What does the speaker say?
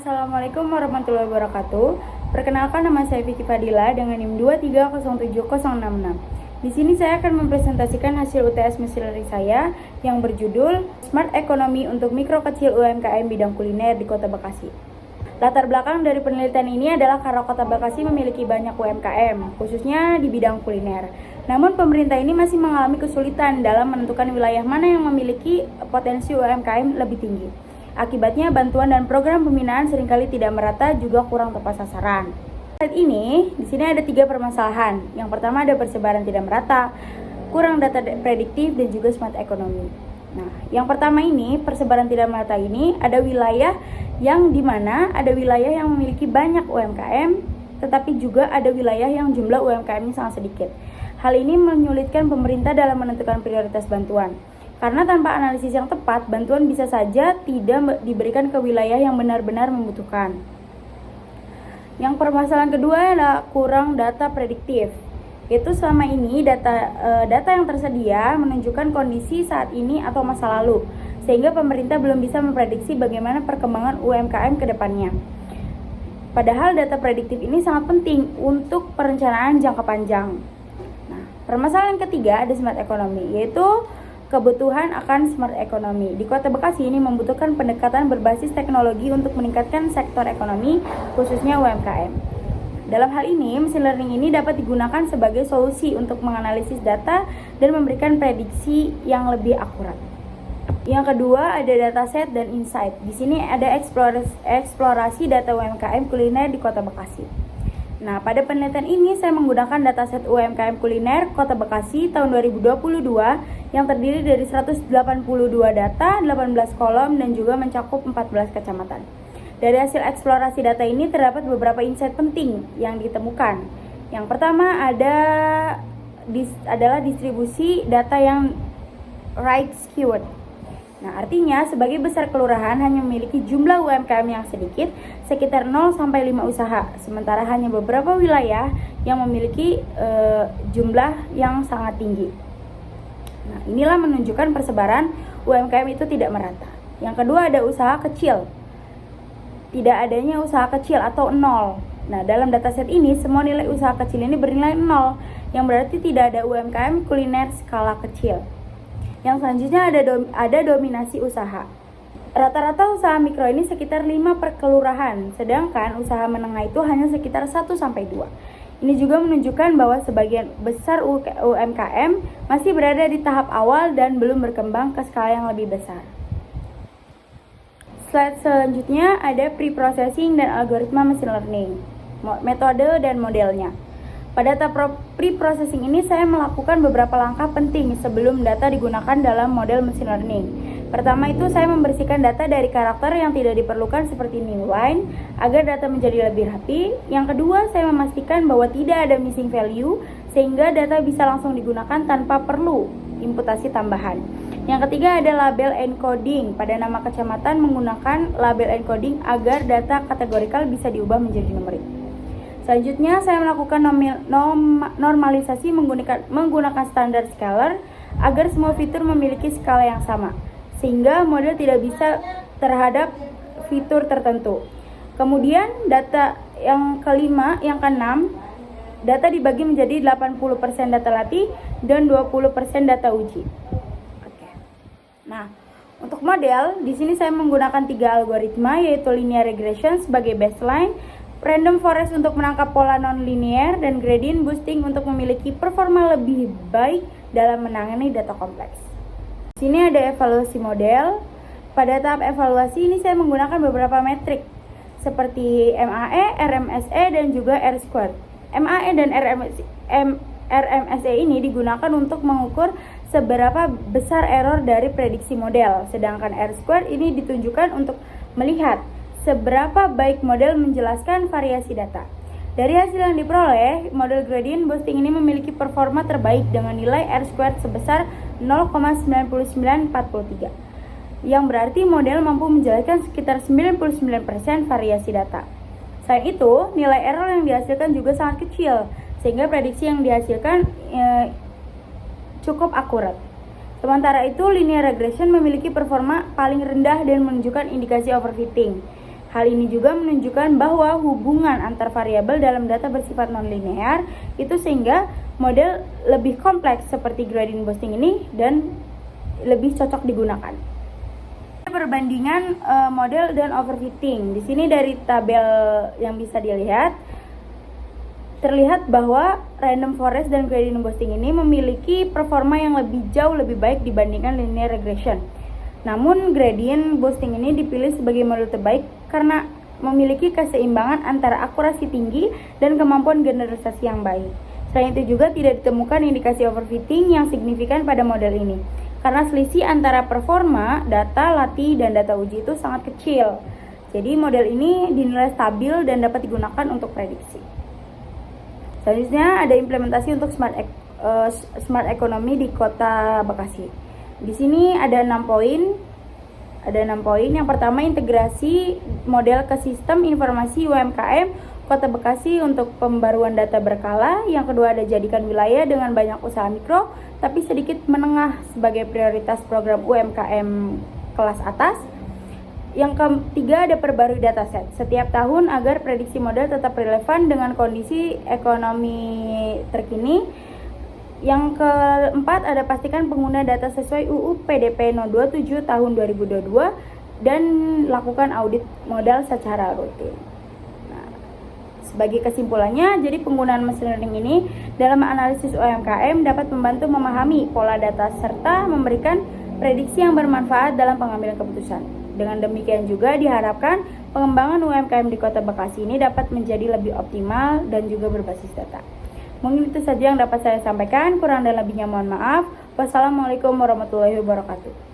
Assalamualaikum warahmatullahi wabarakatuh. Perkenalkan, nama saya Vicky Fadila dengan NIM 2307066. Di sini saya akan mempresentasikan hasil UTS Mesin Learning saya yang berjudul Smart Economy untuk Mikro Kecil UMKM Bidang Kuliner di Kota Bekasi. Latar belakang dari penelitian ini adalah karena Kota Bekasi memiliki banyak UMKM, khususnya di bidang kuliner. Namun pemerintah ini masih mengalami kesulitan dalam menentukan wilayah mana yang memiliki potensi UMKM lebih tinggi. Akibatnya bantuan dan program pembinaan seringkali tidak merata, juga kurang tepat sasaran. Saat ini, di sini ada 3 permasalahan. Yang pertama ada persebaran tidak merata, kurang data prediktif, dan juga smart economy. Nah, yang pertama ini, persebaran tidak merata ini, ada wilayah yang dimana ada wilayah yang memiliki banyak UMKM, tetapi juga ada wilayah yang jumlah UMKM-nya sangat sedikit. Hal ini menyulitkan pemerintah dalam menentukan prioritas bantuan. Karena tanpa analisis yang tepat, bantuan bisa saja tidak diberikan ke wilayah yang benar-benar membutuhkan. Yang permasalahan kedua adalah kurang data prediktif. Yaitu selama ini data yang tersedia menunjukkan kondisi saat ini atau masa lalu, sehingga pemerintah belum bisa memprediksi bagaimana perkembangan UMKM ke depannya. Padahal data prediktif ini sangat penting untuk perencanaan jangka panjang. Nah, permasalahan ketiga ada smart economy, yaitu kebutuhan akan smart economy. Di Kota Bekasi ini membutuhkan pendekatan berbasis teknologi untuk meningkatkan sektor ekonomi, khususnya UMKM. Dalam hal ini, mesin learning ini dapat digunakan sebagai solusi untuk menganalisis data dan memberikan prediksi yang lebih akurat. Yang kedua ada dataset dan insight. Di sini ada eksplorasi data UMKM kuliner di Kota Bekasi. Nah, pada penelitian ini saya menggunakan dataset UMKM kuliner Kota Bekasi tahun 2022 yang terdiri dari 182 data, 18 kolom, dan juga mencakup 14 kecamatan. Dari hasil eksplorasi data ini terdapat beberapa insight penting yang ditemukan. Yang pertama adalah distribusi data yang right skewed. Nah, artinya sebagai besar kelurahan hanya memiliki jumlah UMKM yang sedikit, sekitar 0 sampai 5 usaha, sementara hanya beberapa wilayah yang memiliki jumlah yang sangat tinggi. Nah, inilah menunjukkan persebaran UMKM itu tidak merata. Yang kedua ada usaha kecil. Tidak adanya usaha kecil atau 0. Nah, dalam dataset ini semua nilai usaha kecil ini bernilai 0, yang berarti tidak ada UMKM kuliner skala kecil. Yang selanjutnya ada dominasi usaha. Rata-rata usaha mikro ini sekitar 5 per kelurahan, sedangkan usaha menengah itu hanya sekitar 1 sampai 2. Ini juga menunjukkan bahwa sebagian besar UMKM masih berada di tahap awal dan belum berkembang ke skala yang lebih besar. Slide selanjutnya ada pre-processing dan algoritma machine learning, metode dan modelnya. Pada tahap pre-processing ini saya melakukan beberapa langkah penting sebelum data digunakan dalam model machine learning. Pertama itu saya membersihkan data dari karakter yang tidak diperlukan seperti new line agar data menjadi lebih rapi. Yang kedua, saya memastikan bahwa tidak ada missing value sehingga data bisa langsung digunakan tanpa perlu imputasi tambahan. Yang ketiga ada label encoding. Pada nama kecamatan menggunakan label encoding agar data kategorikal bisa diubah menjadi numerik. Selanjutnya saya melakukan normalisasi menggunakan standar scalar agar semua fitur memiliki skala yang sama, sehingga model tidak bisa terhadap fitur tertentu. Kemudian data yang keenam, data dibagi menjadi 80% data latih dan 20% data uji. Oke. Nah, untuk model di sini saya menggunakan 3 algoritma, yaitu linear regression sebagai baseline, random forest untuk menangkap pola non-linear, dan gradient boosting untuk memiliki performa lebih baik dalam menangani data kompleks. Di sini ada evaluasi model. Pada tahap evaluasi ini saya menggunakan beberapa metrik seperti MAE, RMSE, dan juga R-squared. MAE dan RMSE ini digunakan untuk mengukur seberapa besar error dari prediksi model, sedangkan R-squared ini ditunjukkan untuk melihat seberapa baik model menjelaskan variasi data. Dari hasil yang diperoleh, model gradient boosting ini memiliki performa terbaik dengan nilai R-squared sebesar 0,9943, yang berarti model mampu menjelaskan sekitar 99% variasi data. Selain itu, nilai error yang dihasilkan juga sangat kecil, sehingga prediksi yang dihasilkan cukup akurat. Sementara itu, linear regression memiliki performa paling rendah dan menunjukkan indikasi overfitting. Hal ini juga menunjukkan bahwa hubungan antar variabel dalam data bersifat nonlinear itu sehingga model lebih kompleks seperti gradient boosting ini dan lebih cocok digunakan. Perbandingan model dan overfitting. Di sini dari tabel yang bisa dilihat terlihat bahwa random forest dan gradient boosting ini memiliki performa yang jauh lebih baik dibandingkan linear regression. Namun gradient boosting ini dipilih sebagai model terbaik karena memiliki keseimbangan antara akurasi tinggi dan kemampuan generalisasi yang baik. Selain itu juga tidak ditemukan indikasi overfitting yang signifikan pada model ini karena selisih antara performa data latih dan data uji itu sangat kecil. Jadi model ini dinilai stabil dan dapat digunakan untuk prediksi. Selanjutnya ada implementasi untuk smart economy di Kota Bekasi. Di sini ada 6 poin. Yang pertama, integrasi model ke sistem informasi UMKM Kota Bekasi untuk pembaruan data berkala. Yang kedua, ada jadikan wilayah dengan banyak usaha mikro tapi sedikit menengah sebagai prioritas program UMKM kelas atas. Yang ketiga, ada perbarui dataset setiap tahun agar prediksi model tetap relevan dengan kondisi ekonomi terkini. Yang keempat, ada pastikan pengguna data sesuai UU PDP 027 tahun 2022 dan lakukan audit modal secara rutin. Nah, sebagai kesimpulannya, jadi penggunaan machine learning ini dalam analisis UMKM dapat membantu memahami pola data serta memberikan prediksi yang bermanfaat dalam pengambilan keputusan. Dengan demikian juga diharapkan pengembangan UMKM di Kota Bekasi ini dapat menjadi lebih optimal dan juga berbasis data. Mungkin itu saja yang dapat saya sampaikan, kurang dan lebihnya mohon maaf. Wassalamualaikum warahmatullahi wabarakatuh.